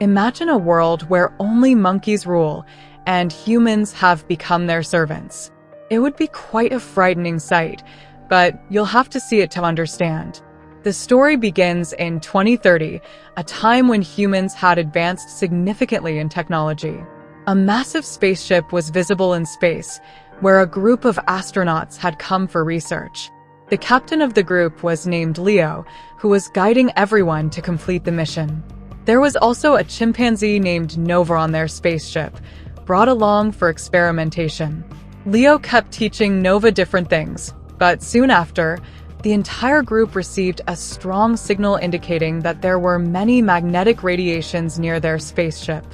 Imagine a world where only monkeys rule and humans have become their servants. It would be quite a frightening sight, but you'll have to see it to understand. The story begins in 2030, a time when humans had advanced significantly in technology. A massive spaceship was visible in space, where a group of astronauts had come for research. The captain of the group was named Leo, who was guiding everyone to complete the mission. There was also a chimpanzee named Nova on their spaceship, brought along for experimentation. Leo kept teaching Nova different things, but soon after, the entire group received a strong signal indicating that there were many magnetic radiations near their spaceship.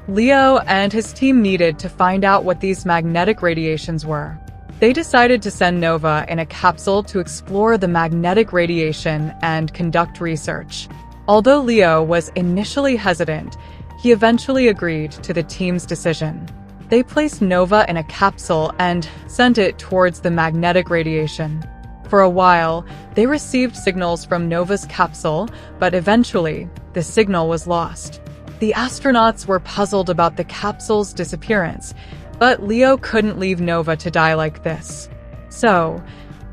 Leo and his team needed to find out what these magnetic radiations were. They decided to send Nova in a capsule to explore the magnetic radiation and conduct research. Although Leo was initially hesitant, he eventually agreed to the team's decision. They placed Nova in a capsule and sent it towards the magnetic radiation. For a while, they received signals from Nova's capsule, but eventually, the signal was lost. The astronauts were puzzled about the capsule's disappearance, but Leo couldn't leave Nova to die like this. So,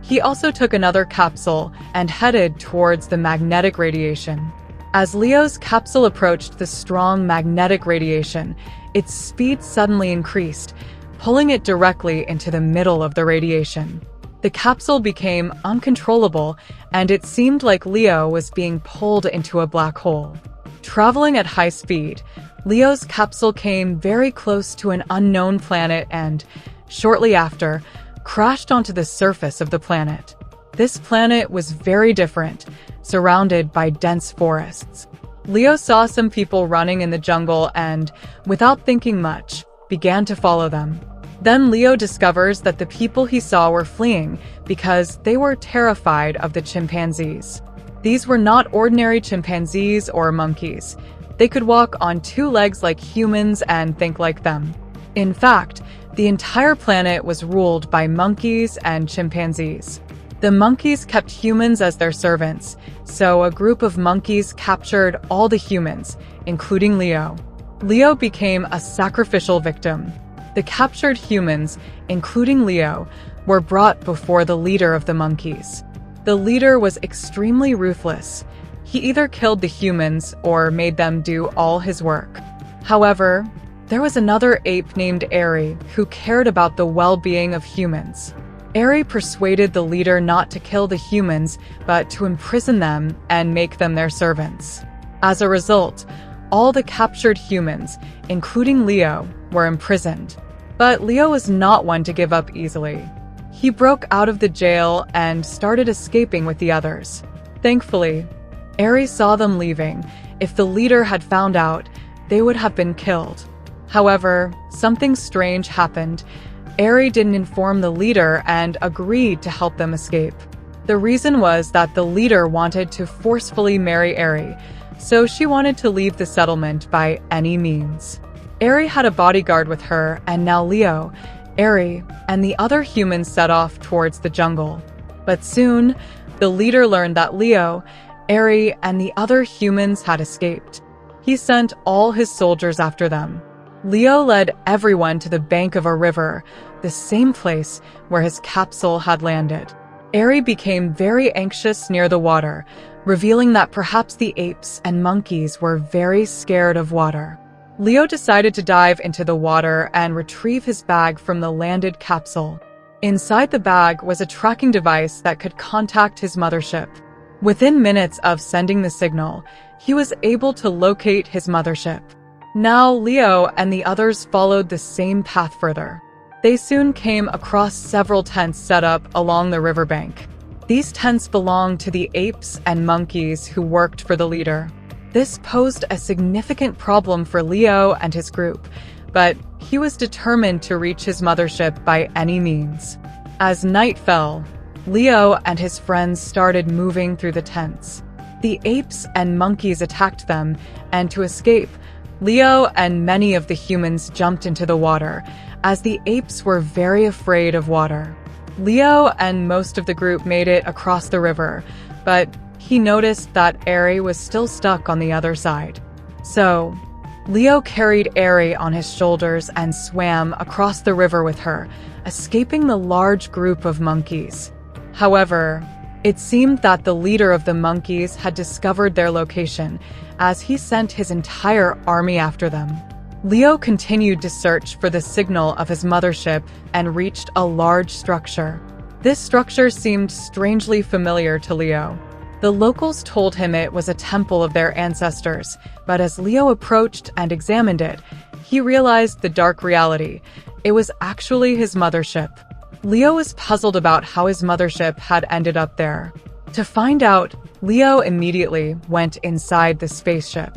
he also took another capsule and headed towards the magnetic radiation. As Leo's capsule approached the strong magnetic radiation, its speed suddenly increased, pulling it directly into the middle of the radiation. The capsule became uncontrollable, and it seemed like Leo was being pulled into a black hole. Traveling at high speed, Leo's capsule came very close to an unknown planet and, shortly after, crashed onto the surface of the planet. This planet was very different, surrounded by dense forests. Leo saw some people running in the jungle and, without thinking much, began to follow them. Then Leo discovers that the people he saw were fleeing because they were terrified of the chimpanzees. These were not ordinary chimpanzees or monkeys. They could walk on two legs like humans and think like them. In fact, the entire planet was ruled by monkeys and chimpanzees. The monkeys kept humans as their servants, so a group of monkeys captured all the humans, including Leo. Leo became a sacrificial victim. The captured humans, including Leo, were brought before the leader of the monkeys. The leader was extremely ruthless. He either killed the humans or made them do all his work. However, there was another ape named Airy who cared about the well-being of humans. Airy persuaded the leader not to kill the humans, but to imprison them and make them their servants. As a result, all the captured humans, including Leo, were imprisoned. But Leo was not one to give up easily. He broke out of the jail and started escaping with the others. Thankfully, Airy saw them leaving. If the leader had found out, they would have been killed. However, something strange happened. Airy didn't inform the leader and agreed to help them escape. The reason was that the leader wanted to forcefully marry Airy, so she wanted to leave the settlement by any means. Airy had a bodyguard with her, and now Leo, Airy, and the other humans set off towards the jungle. But soon, the leader learned that Leo, Airy, and the other humans had escaped. He sent all his soldiers after them. Leo led everyone to the bank of a river, the same place where his capsule had landed. Airy became very anxious near the water, revealing that perhaps the apes and monkeys were very scared of water. Leo decided to dive into the water and retrieve his bag from the landed capsule. Inside the bag was a tracking device that could contact his mothership. Within minutes of sending the signal, he was able to locate his mothership. Now Leo and the others followed the same path further. They soon came across several tents set up along the riverbank. These tents belonged to the apes and monkeys who worked for the leader. This posed a significant problem for Leo and his group, but he was determined to reach his mothership by any means. As night fell, Leo and his friends started moving through the tents. The apes and monkeys attacked them, and to escape, Leo and many of the humans jumped into the water, as the apes were very afraid of water. Leo and most of the group made it across the river, but he noticed that Airy was still stuck on the other side. So, Leo carried Eri on his shoulders and swam across the river with her, escaping the large group of monkeys. However, it seemed that the leader of the monkeys had discovered their location, as he sent his entire army after them. Leo continued to search for the signal of his mothership and reached a large structure. This structure seemed strangely familiar to Leo. The locals told him it was a temple of their ancestors, but as Leo approached and examined it, he realized the dark reality. It was actually his mothership. Leo was puzzled about how his mothership had ended up there. To find out, Leo immediately went inside the spaceship.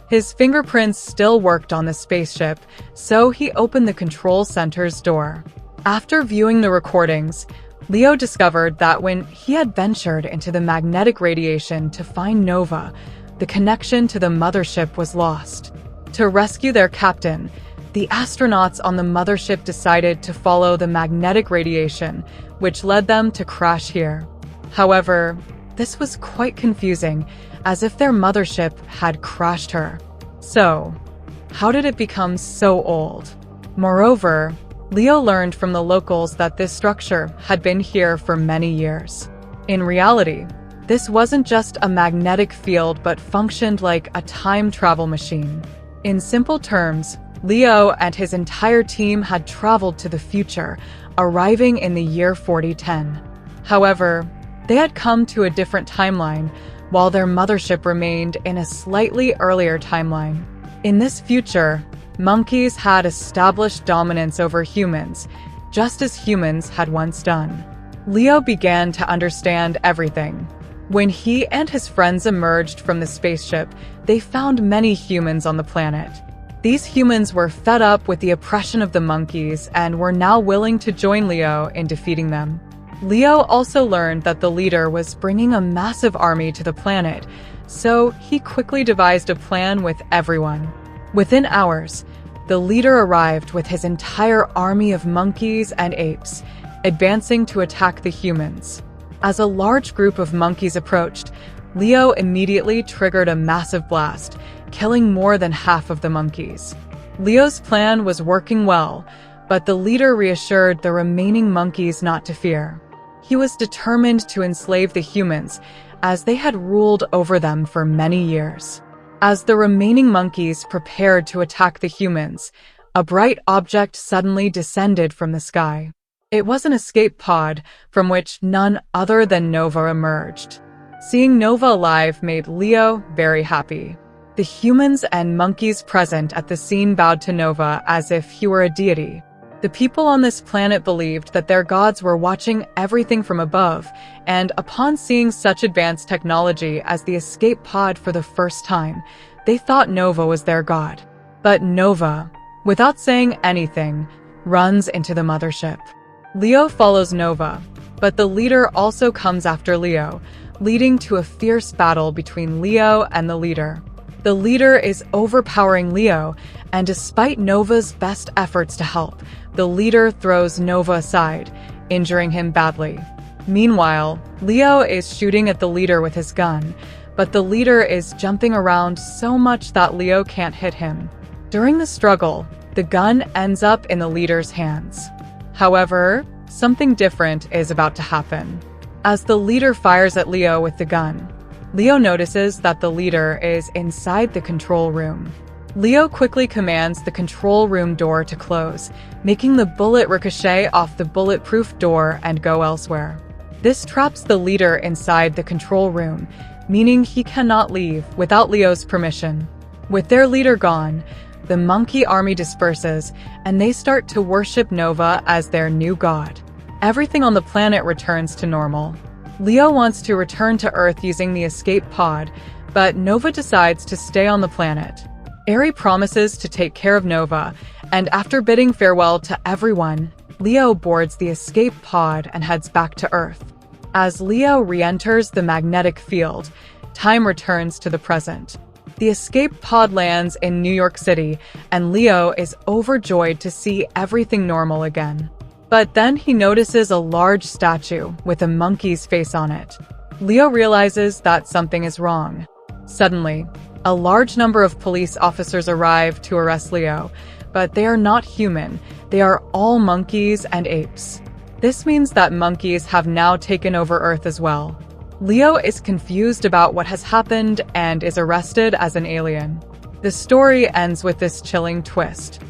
His fingerprints still worked on the spaceship, so he opened the control center's door. After viewing the recordings, Leo discovered that when he had ventured into the magnetic radiation to find Nova, the connection to the mothership was lost. To rescue their captain, the astronauts on the mothership decided to follow the magnetic radiation, which led them to crash here. However, this was quite confusing, as if their mothership had crashed her. So, how did it become so old? Moreover, Leo learned from the locals that this structure had been here for many years. In reality, this wasn't just a magnetic field but functioned like a time travel machine. In simple terms, Leo and his entire team had traveled to the future, arriving in the year 4010. However, they had come to a different timeline, while their mothership remained in a slightly earlier timeline. In this future, monkeys had established dominance over humans, just as humans had once done. Leo began to understand everything. When he and his friends emerged from the spaceship, they found many humans on the planet. These humans were fed up with the oppression of the monkeys and were now willing to join Leo in defeating them. Leo also learned that the leader was bringing a massive army to the planet, so he quickly devised a plan with everyone. Within hours, the leader arrived with his entire army of monkeys and apes, advancing to attack the humans. As a large group of monkeys approached, Leo immediately triggered a massive blast, killing more than half of the monkeys. Leo's plan was working well, but the leader reassured the remaining monkeys not to fear. He was determined to enslave the humans, as they had ruled over them for many years. As the remaining monkeys prepared to attack the humans, a bright object suddenly descended from the sky. It was an escape pod from which none other than Nova emerged. Seeing Nova alive made Leo very happy. The humans and monkeys present at the scene bowed to Nova as if he were a deity. The people on this planet believed that their gods were watching everything from above, and upon seeing such advanced technology as the escape pod for the first time, they thought Nova was their god. But Nova, without saying anything, runs into the mothership. Leo follows Nova, but the leader also comes after Leo, leading to a fierce battle between Leo and the leader. The leader is overpowering Leo, and despite Nova's best efforts to help, the leader throws Nova aside, injuring him badly. Meanwhile, Leo is shooting at the leader with his gun, but the leader is jumping around so much that Leo can't hit him. During the struggle, the gun ends up in the leader's hands. However, something different is about to happen. As the leader fires at Leo with the gun, Leo notices that the leader is inside the control room. Leo quickly commands the control room door to close, making the bullet ricochet off the bulletproof door and go elsewhere. This traps the leader inside the control room, meaning he cannot leave without Leo's permission. With their leader gone, the monkey army disperses, and they start to worship Nova as their new god. Everything on the planet returns to normal. Leo wants to return to Earth using the escape pod, but Nova decides to stay on the planet. Eri promises to take care of Nova, and after bidding farewell to everyone, Leo boards the escape pod and heads back to Earth. As Leo re-enters the magnetic field, time returns to the present. The escape pod lands in New York City, and Leo is overjoyed to see everything normal again. But then he notices a large statue with a monkey's face on it. Leo realizes that something is wrong. Suddenly, A large number of police officers arrive to arrest Leo, but they are not human. They are all monkeys and apes. This means that monkeys have now taken over Earth as well. Leo is confused about what has happened and is arrested as an alien. The story ends with this chilling twist.